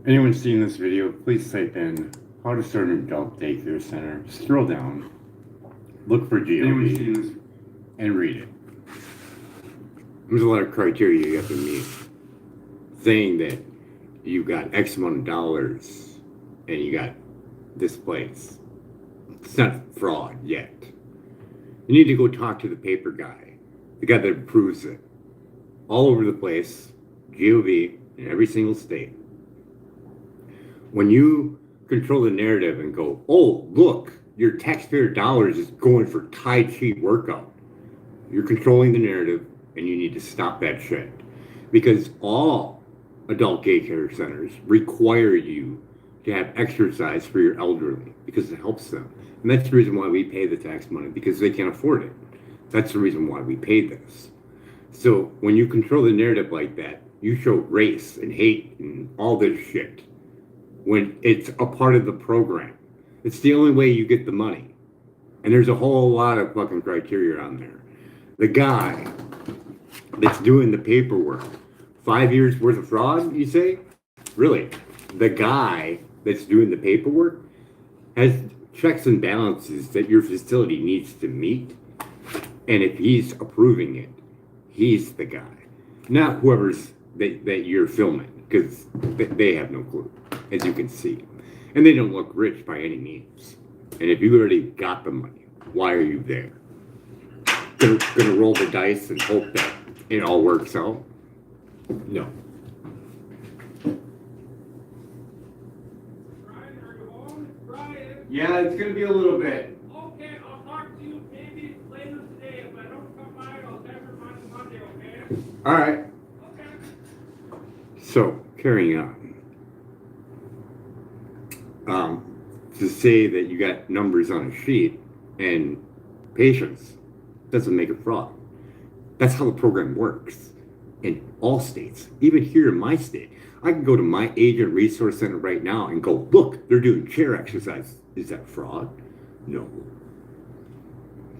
Anyone seeing this video, please type in how to start an adult daycare center. Scroll down, look for GOV, and read it. There's a lot of criteria you have to meet. Saying that you got X amount of dollars and you got this place. It's not fraud yet. You need to go talk to the paper guy, the guy that approves it. All over the place, GOV, in every single state. When you control the narrative and go, oh, look, your taxpayer dollars is going for Tai Chi workout. You're controlling the narrative and you need to stop that shit. Because all adult daycare centers require you to have exercise for your elderly because it helps them. And that's the reason why we pay the tax money, because they can't afford it. That's the reason why we pay this. So when you control the narrative like that, you show race and hate and all this shit when it's a part of the program. It's the only way you get the money. And there's a whole lot of fucking criteria on there. The guy that's doing the paperwork, 5 years worth of fraud, you say? Really? The guy that's doing the paperwork has checks and balances that your facility needs to meet. And if he's approving it, he's the guy. Not whoever's that you're filming, because they have no clue, as you can see. And they don't look rich by any means. And if you already got the money, why are you there? Gonna roll the dice and hope that it all works out? No. Brian, are you home? Brian? Yeah, it's gonna be a little bit. Okay, I'll talk to you maybe later today. If I don't come by, I'll never mind Monday, okay? All right. Okay. So, carrying on. To say that you got numbers on a sheet and patients doesn't make it fraud. That's how the program works in all states. Even here in my state, I can go to my agent resource center right now and go, look, they're doing chair exercise. Is that fraud? No.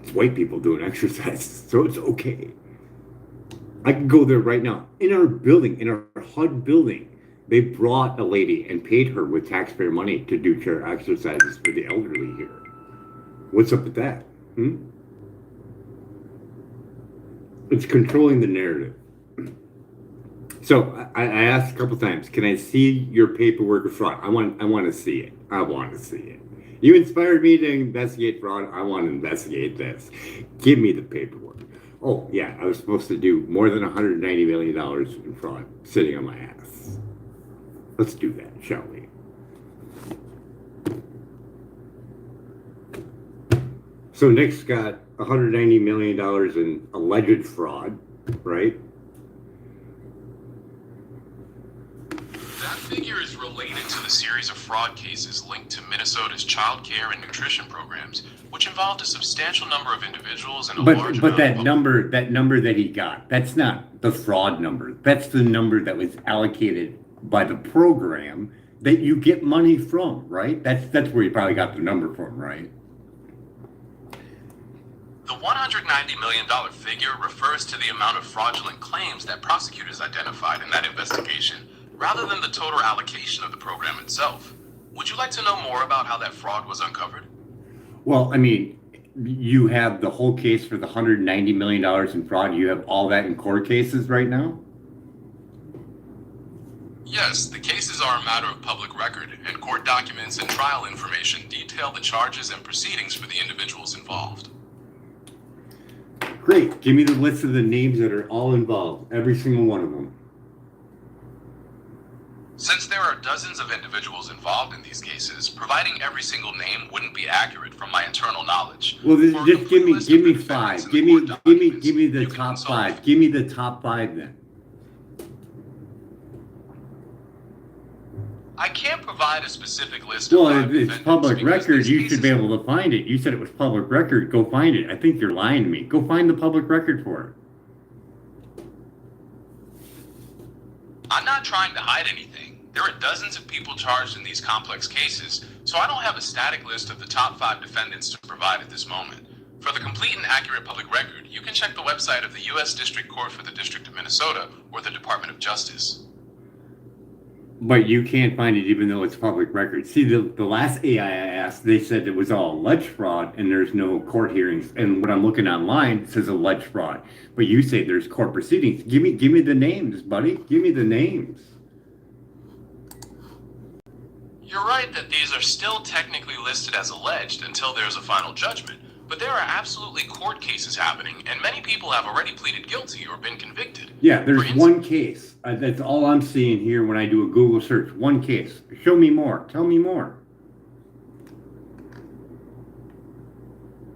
It's white people doing exercise, so it's okay. I can go there right now. In our building, in our HUD building, they brought a lady and paid her with taxpayer money to do chair exercises for the elderly here. What's up with that? It's controlling the narrative. So I asked a couple times, can I see your paperwork of fraud? I want to see it. I want to see it. You inspired me to investigate fraud. I want to investigate this. Give me the paperwork. Oh, yeah, I was supposed to do more than $190 million in fraud sitting on my ass. Let's do that, shall we? So Nick's got $190 million in alleged fraud, right? That figure is related to the series of fraud cases linked to Minnesota's child care and nutrition programs, which involved a substantial number of individuals and a large But amount that number that he got, that's not the fraud number. That's the number that was allocated by the program that you get money from, right? That's where you probably got the number from, right? The $190 million figure refers to the amount of fraudulent claims that prosecutors identified in that investigation, rather than the total allocation of the program itself. Would you like to know more about how that fraud was uncovered? Well, I mean, you have the whole case for the $190 million in fraud. You have all that in court cases right now? Yes, the cases are a matter of public record, and court documents and trial information detail the charges and proceedings for the individuals involved. Great. Give me the list of the names that are all involved, every single one of them. Since there are dozens of individuals involved in these cases, providing every single name wouldn't be accurate from my internal knowledge. Well, For a just give complete me list of the five. defendants in Give the me court documents, the you can top consult. five. Give me the top five then. I can't provide a specific list of Well, five if it's defendants public because record, these you should cases- be able to find it. You said it was public record. Go find it. I think you're lying to me. Go find the public record for it. I'm not trying to hide anything. There are dozens of people charged in these complex cases, so I don't have a static list of the top 5 defendants to provide at this moment. For the complete and accurate public record, you can check the website of the U.S. District Court for the District of Minnesota or the Department of Justice. But you can't find it even though it's public record. See, the last AI I asked, they said it was all alleged fraud and there's no court hearings. And what I'm looking online says alleged fraud. But you say there's court proceedings. Give me the names, buddy. Give me the names. You're right that these are still technically listed as alleged until there's a final judgment. But there are absolutely court cases happening, and many people have already pleaded guilty or been convicted. Yeah, there's one case. That's all I'm seeing here when I do a Google search. One case. Show me more. Tell me more.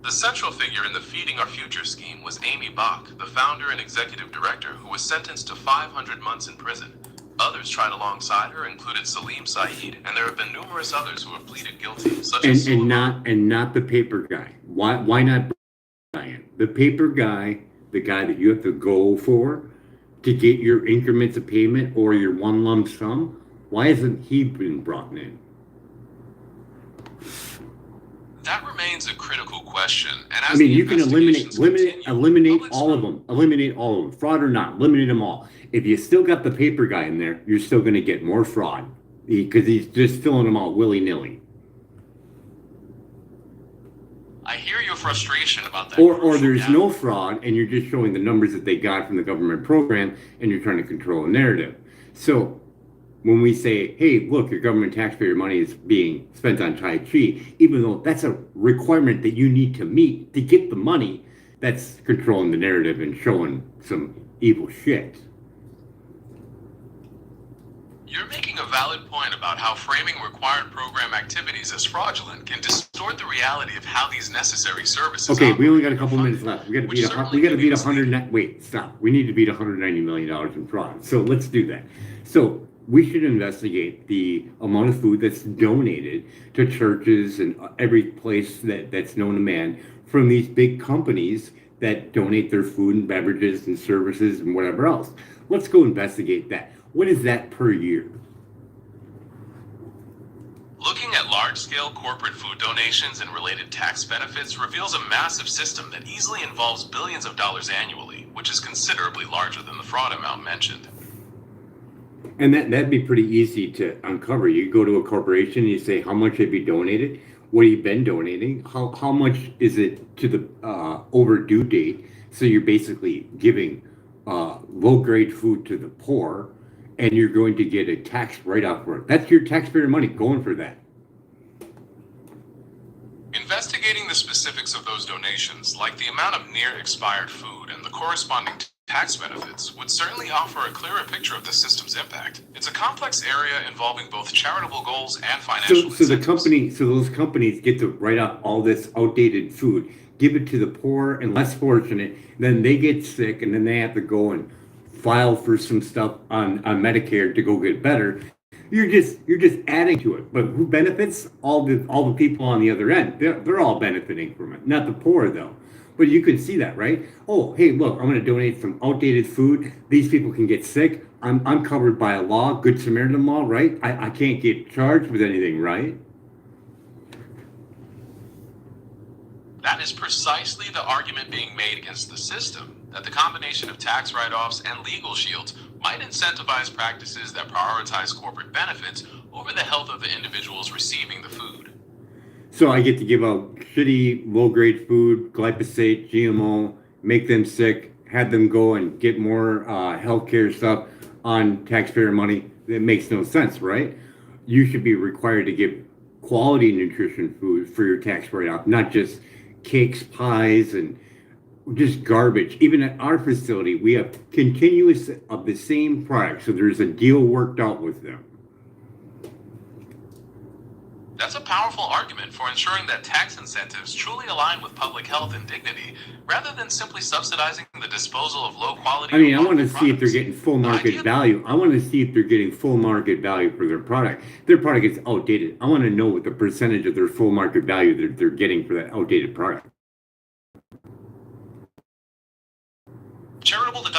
The central figure in the Feeding Our Future scheme was Amy Bach, the founder and executive director, who was sentenced to 500 months in prison. Others tried alongside her included Salim Saeed, and there have been numerous others who have pleaded guilty, such as not the paper guy. Why not Brian? The paper guy, the guy that you have to go for to get your increments of payment or your one lump sum. Why hasn't he been brought in? That remains a critical question. And I mean, you can eliminate all of them. Eliminate all of them, fraud or not. Eliminate them all. If you still got the paper guy in there, you're still going to get more fraud because he's just filling them out willy-nilly. I hear your frustration about that. Or there's no fraud, and you're just showing the numbers that they got from the government program, and you're trying to control a narrative. So when we say, hey, look, your government taxpayer money is being spent on Tai Chi, even though that's a requirement that you need to meet to get the money, that's controlling the narrative and showing some evil shit. You're making a valid point about how framing required program activities as fraudulent can distort the reality of how these necessary services. Okay, we only got a couple minutes left. We got to beat 100. Wait, stop. We need to beat $190 million in fraud. So let's do that. So we should investigate the amount of food that's donated to churches and every place that's known to man from these big companies that donate their food and beverages and services and whatever else. Let's go investigate that. What is that per year? Looking at large-scale corporate food donations and related tax benefits reveals a massive system that easily involves billions of dollars annually, which is considerably larger than the fraud amount mentioned. And that'd be pretty easy to uncover. You go to a corporation and you say, how much have you donated? What have you been donating? How much is it to the overdue date? So you're basically giving low-grade food to the poor, and you're going to get a tax write-off for it. That's your taxpayer money going for that. Investigating the specifics of those donations, like the amount of near-expired food and the corresponding tax benefits, would certainly offer a clearer picture of the system's impact. It's a complex area involving both charitable goals and financial incentives. So those companies get to write off all this outdated food, give it to the poor and less fortunate, then they get sick, and then they have to go and file for some stuff on Medicare to go get better. You're just adding to it. But who benefits? All the people on the other end. They're all benefiting from it. Not the poor though. But you can see that, right? Oh, hey, look, I'm going to donate some outdated food. These people can get sick. I'm covered by a law, Good Samaritan law, right? I can't get charged with anything, right? That is precisely the argument being made against the system, that the combination of tax write-offs and legal shields might incentivize practices that prioritize corporate benefits over the health of the individuals receiving the food. So I get to give out shitty, low-grade food, glyphosate, GMO, make them sick, have them go and get more healthcare stuff on taxpayer money. That makes no sense, right? You should be required to give quality nutrition food for your tax write-off, not just cakes, pies, and just garbage. Even at our facility, we have continuous of the same product, so there's a deal worked out with them. That's a powerful argument for ensuring that tax incentives truly align with public health and dignity, rather than simply subsidizing the disposal of low-quality. I mean, I want to see if they're getting full market value. I want to see if they're getting full market value for their product. Their product is outdated. I want to know what the percentage of their full market value that they're getting for that outdated product. Charitable